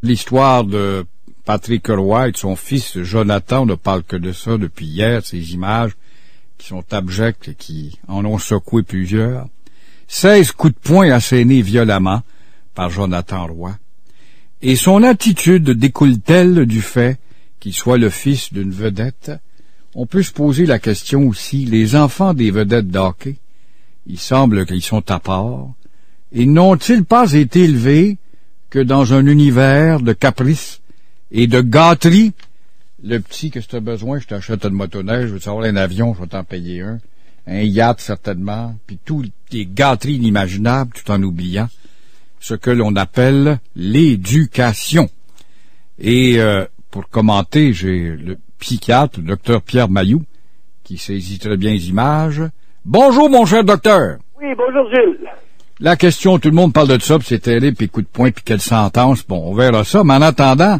L'histoire de Patrick Roy et de son fils Jonathan, on ne parle que de ça depuis hier, ces images qui sont abjectes et qui en ont secoué plusieurs. 16 coups de poing assénés violemment par Jonathan Roy. Et son attitude découle-t-elle du fait qu'il soit le fils d'une vedette? On peut se poser la question aussi, les enfants des vedettes de hockey, il semble qu'ils sont à part, et n'ont-ils pas été élevés que dans un univers de caprices et de gâteries? Le petit, que si tu as besoin, je t'achète une motoneige, je veux savoir un avion, je vais t'en payer un yacht certainement, puis toutes les gâteries inimaginables, tout en oubliant ce que l'on appelle l'éducation. Et pour commenter, j'ai le psychiatre, le docteur Pierre Mailloux, qui saisit très bien les images. Bonjour, mon cher docteur. Oui, bonjour, Gilles. La question, tout le monde parle de ça, puis c'est terrible, puis coup de poing, puis quelle sentence. Bon, on verra ça, mais en attendant,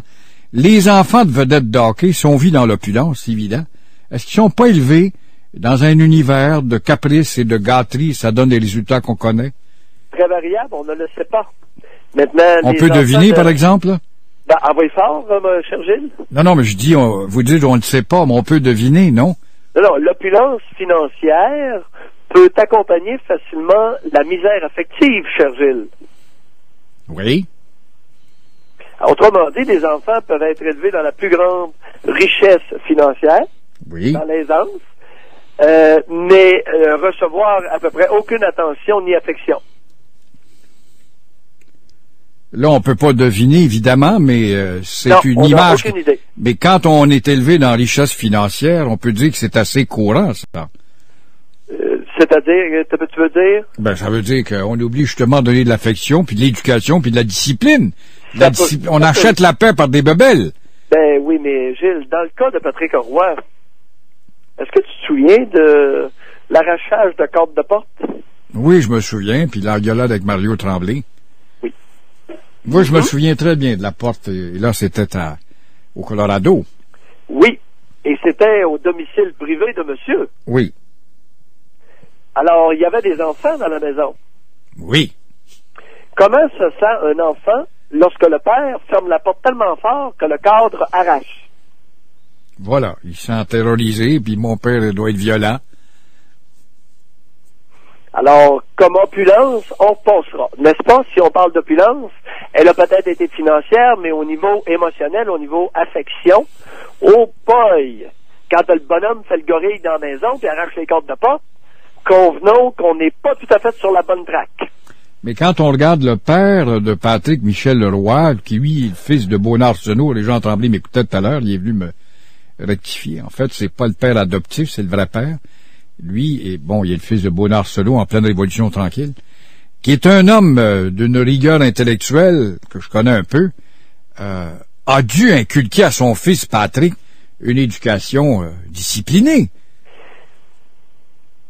les enfants de vedettes de hockey sont vus dans l'opulence, c'est évident. Est-ce qu'ils sont pas élevés dans un univers de caprices et de gâteries? Ça donne les résultats qu'on connaît. Très variable, on ne le sait pas. Maintenant, on peut deviner, par exemple? Ben, envoyez fort, mon cher Gilles. Non, mais je dis, vous dites on ne sait pas, mais on peut deviner, non? Non, l'opulence financière peut accompagner facilement la misère affective, cher Gilles. Oui. Autrement dit, les enfants peuvent être élevés dans la plus grande richesse financière, oui, dans l'aisance, mais recevoir à peu près aucune attention ni affection. Là, on peut pas deviner, évidemment, mais c'est non, une on image. Aucune idée. Mais quand on est élevé dans la richesse financière, on peut dire que c'est assez courant, ça. C'est-à-dire, tu veux dire? Ben, ça veut dire qu'on oublie justement de donner de l'affection, puis de l'éducation, puis de la discipline. On achète la paix par des bebelles. Ben oui, mais Gilles, dans le cas de Patrick Roy, est-ce que tu te souviens de l'arrachage de corde de porte? Oui, je me souviens, puis l'engueulade avec Mario Tremblay. Oui. Moi, je me souviens très bien de la porte, et là, c'était au Colorado. Oui, et c'était au domicile privé de monsieur. Oui. Alors, il y avait des enfants dans la maison. Oui. Comment se sent un enfant lorsque le père ferme la porte tellement fort que le cadre arrache? Voilà, il se sent terrorisé, puis mon père doit être violent. Alors, comme opulence, on pensera. N'est-ce pas? Si on parle d'opulence, elle a peut-être été financière, mais au niveau émotionnel, au niveau affection, oh boy! Quand le bonhomme fait le gorille dans la maison puis arrache les cordes de porte, convenons qu'on n'est pas tout à fait sur la bonne traque. Mais quand on regarde le père de Patrick, Michel Leroy, qui lui est le fils de Beaunard Arsenault, les gens Tremblay m'écoutaient tout à l'heure, il est venu me rectifier. En fait, c'est pas le père adoptif, c'est le vrai père. Lui, il est le fils de Beaunard Arsenault en pleine révolution tranquille, qui est un homme d'une rigueur intellectuelle, que je connais un peu, a dû inculquer à son fils Patrick une éducation disciplinée.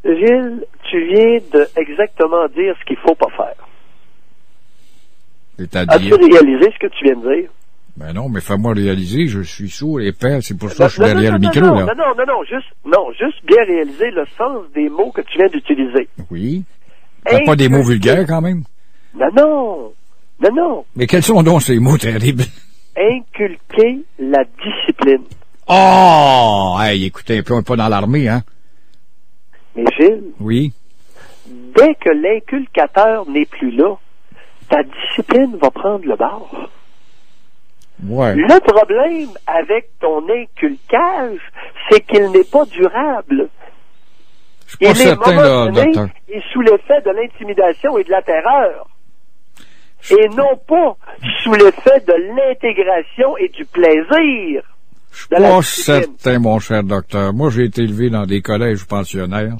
Gilles, tu viens de exactement dire ce qu'il faut pas faire. C'est-à-dire? As-tu réalisé ce que tu viens de dire? Ben non, mais fais-moi réaliser, je suis sourd et père, c'est pour ça que je suis derrière le micro, là. Juste bien réaliser le sens des mots que tu viens d'utiliser. Oui. Pas des mots vulgaires, quand même? Non. Mais quels sont donc ces mots terribles? Inculquer la discipline. Oh! Hey, écoutez, un peu, on n'est pas dans l'armée, hein? Mais Gilles? Oui? Dès que l'inculcateur n'est plus là, ta discipline va prendre le bord. Ouais. Le problème avec ton inculcage, c'est qu'il n'est pas durable. Je suis pas certain, là, docteur. Il est sous l'effet de l'intimidation et de la terreur. Et non pas sous l'effet de l'intégration et du plaisir. Je suis pas certain, mon cher docteur. Moi, j'ai été élevé dans des collèges pensionnaires.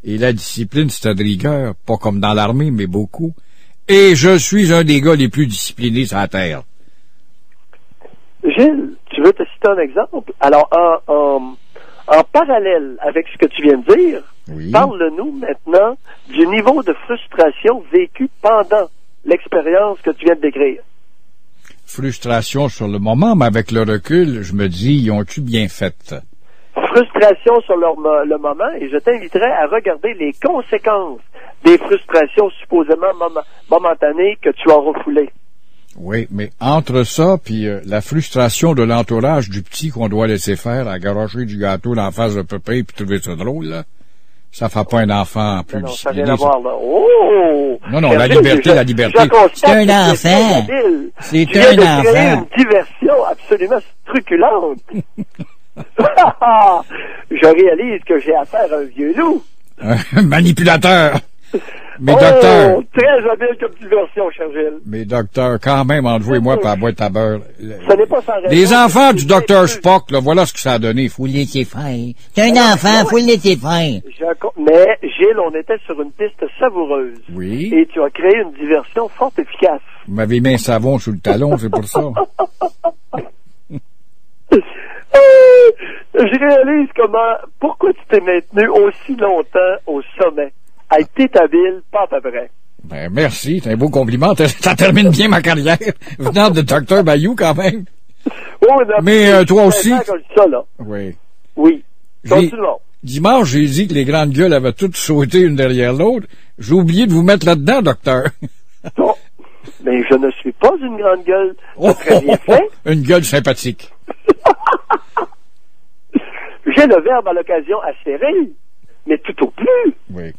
Et la discipline, c'était de rigueur. Pas comme dans l'armée, mais beaucoup. Et je suis un des gars les plus disciplinés sur la Terre. Gilles, tu veux te citer un exemple? Alors, en parallèle avec ce que tu viens de dire, oui, parle-nous maintenant du niveau de frustration vécu pendant l'expérience que tu viens de décrire. Frustration sur le moment, mais avec le recul, je me dis, ils ont-tu bien fait? Frustration sur le moment, et je t'inviterai à regarder les conséquences des frustrations supposément momentanées que tu as refoulées. Oui, mais entre ça puis la frustration de l'entourage du petit qu'on doit laisser faire à garocher du gâteau dans la face de pépé puis trouver ça drôle, là, ça fait pas un enfant plus Non, ça discipliné. vient d'avoir, là. Oh! Non, la liberté, la liberté. C'est un enfant. C'est un enfant. Une diversion absolument truculente. Je réalise que j'ai affaire à un vieux loup. Un manipulateur. Mais docteur. Très habile comme diversion, cher Gilles. Mais docteur, quand même, entre vous et moi, par boîte à beurre. Ce n'est pas sans raison. Les enfants du docteur Spock, là, voilà ce que ça a donné. Faut le laisser faire. C'est un enfant, faut le laisser faire. Mais, Gilles, on était sur une piste savoureuse. Oui. Et tu as créé une diversion fort efficace. Vous m'avez mis un savon sous le talon, c'est pour ça. Je réalise pourquoi tu t'es maintenu aussi longtemps au sommet. À être habile, pas à peu près. Ben, merci, c'est un beau compliment. Ça termine bien ma carrière. Venant de Dr. Bayou, quand même. Oh, mais toi aussi. Ça, là. Oui. Oui. Continuons. Dimanche, j'ai dit que les grandes gueules avaient toutes sauté une derrière l'autre. J'ai oublié de vous mettre là-dedans, docteur. Non. Mais je ne suis pas une grande gueule. Très bien fait. Une gueule sympathique. J'ai le verbe à l'occasion acéré, mais tout au plus. Oui.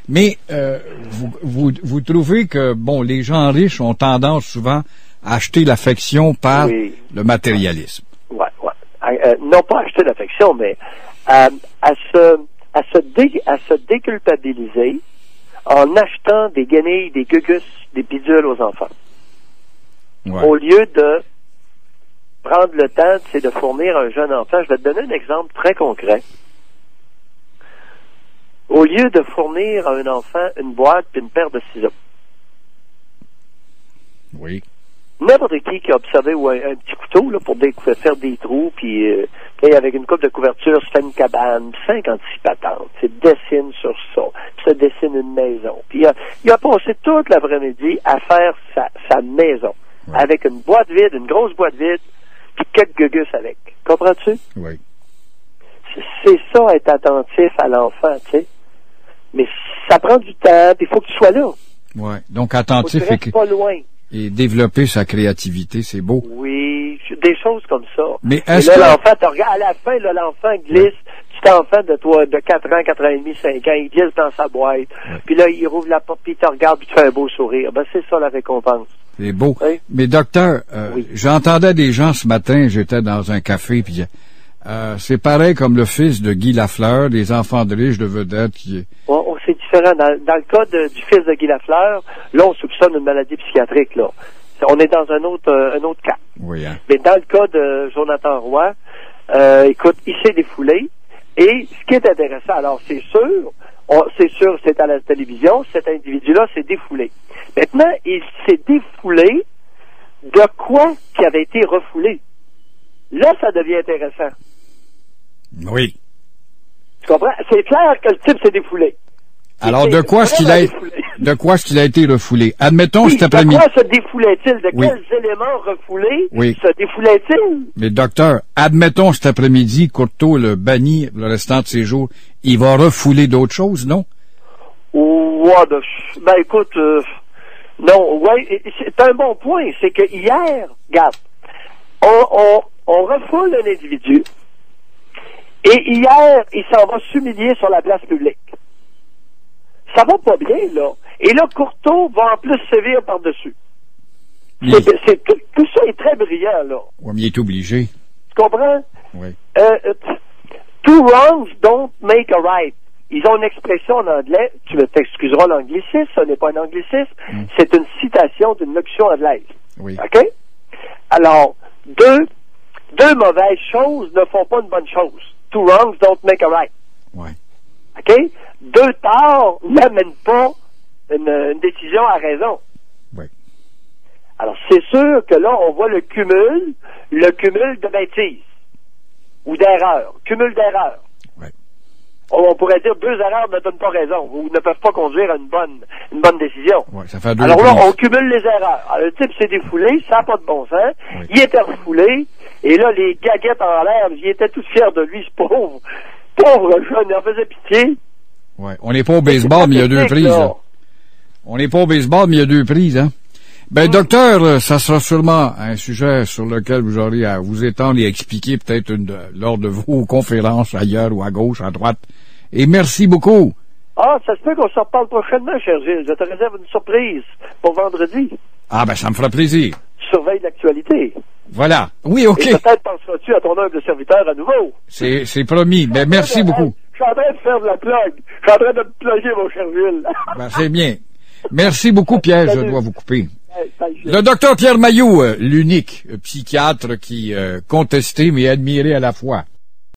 Mais vous trouvez que, bon, les gens riches ont tendance souvent à acheter l'affection par le matérialisme. Ouais. Non pas acheter l'affection, mais à se déculpabiliser en achetant des guenilles, des gugus, des bidules aux enfants. Ouais. Au lieu de prendre le temps, c'est de fournir un jeune enfant. Je vais te donner un exemple très concret. Au lieu de fournir à un enfant une boîte et une paire de ciseaux. Oui. N'importe qui a observé un petit couteau là, pour faire des trous, puis avec une coupe de couverture, se fait une cabane, 56 patentes, il dessine sur ça, puis ça dessine une maison. Puis il a passé toute l'après-midi à faire sa maison, avec une boîte vide, une grosse boîte vide, puis quelques gugus avec. Comprends-tu? Oui. C'est ça, être attentif à l'enfant, tu sais. Mais ça prend du temps, il faut que tu sois là. Oui. Donc attentif et pas loin. Et développer sa créativité, c'est beau. Oui, des choses comme ça. Mais est-ce que l'enfant, à la fin, là, l'enfant glisse, petit enfant de 4 ans, 4 ans et demi, 5 ans, il glisse dans sa boîte, puis là, il rouvre la porte, puis il te regarde, puis tu fais un beau sourire. Ben, c'est ça la récompense. C'est beau. Oui? Mais docteur, j'entendais des gens ce matin, j'étais dans un café, puis c'est pareil comme le fils de Guy Lafleur, des enfants de riches de vedettes qui... c'est différent. Dans le cas du fils de Guy Lafleur, là, on soupçonne une maladie psychiatrique, là. On est dans un autre cas. Oui, hein. Mais dans le cas de Jonathan Roy, écoute, il s'est défoulé. Et ce qui est intéressant, alors c'est sûr, c'est à la télévision, cet individu-là s'est défoulé. Maintenant, il s'est défoulé de quoi qui avait été refoulé. Là, ça devient intéressant. Oui. Tu comprends? C'est clair que le type s'est défoulé. Alors, de quoi est-ce qu'il a été refoulé? Admettons cet après-midi. De quoi se défoulait-il? De quels éléments refoulés se défoulait-il? Mais docteur, admettons cet après-midi, Courteau le bannit le restant de ses jours. Il va refouler d'autres choses, non? Ben écoute, non, c'est un bon point. C'est que hier, regarde, on refoule un individu et hier, il s'en va s'humilier sur la place publique. Ça va pas bien, là. Et là, Courteau va en plus sévir par-dessus. Oui. Tout ça est très brillant, là. Oui, mais il est obligé. Tu comprends? Oui. Two wrongs don't make a right. Ils ont une expression en anglais, tu t'excuseras l'anglicisme, ce n'est pas un anglicisme, c'est une citation d'une locution anglaise. Oui. OK? Alors, deux mauvaises choses ne font pas une bonne chose. Two wrongs don't make a right. Oui. OK? Deux torts n'amènent pas une décision à raison. Oui. Alors, c'est sûr que là, on voit le cumul de bêtises ou d'erreurs. Cumul d'erreurs. Oui. On pourrait dire 2 erreurs ne donnent pas raison ou ne peuvent pas conduire à une bonne décision. Oui, ça fait 2. Alors là, on cumule les erreurs. Alors, le type s'est défoulé, ça n'a pas de bon sens. Oui. Il était refoulé, et là, les gaguettes en l'air, ils étaient tous fiers de lui, ce pauvre jeune, il en faisait pitié. Ouais. On n'est pas au baseball, mais il y a 2 prises. On n'est pas au baseball, mais il y a 2 prises, hein. Ben, docteur, ça sera sûrement un sujet sur lequel vous aurez à vous étendre et expliquer peut-être lors de vos conférences ailleurs ou à gauche, à droite. Et merci beaucoup. Ah, ça se peut qu'on s'en reparle prochainement, cher Gilles. Je te réserve une surprise pour vendredi. Ah, ben, ça me fera plaisir. Surveille l'actualité. Voilà. Oui, OK. Et peut-être penseras-tu à ton humble serviteur à nouveau. C'est promis. Ben, merci beaucoup. Je suis en train de faire de la plug. Je suis en train de me plugger, mon cher Gilles. Ben, c'est bien. Merci beaucoup, Pierre. Je dois vous couper. Salut. Le docteur Pierre Mailloux, l'unique psychiatre qui contesté mais admiré à la fois.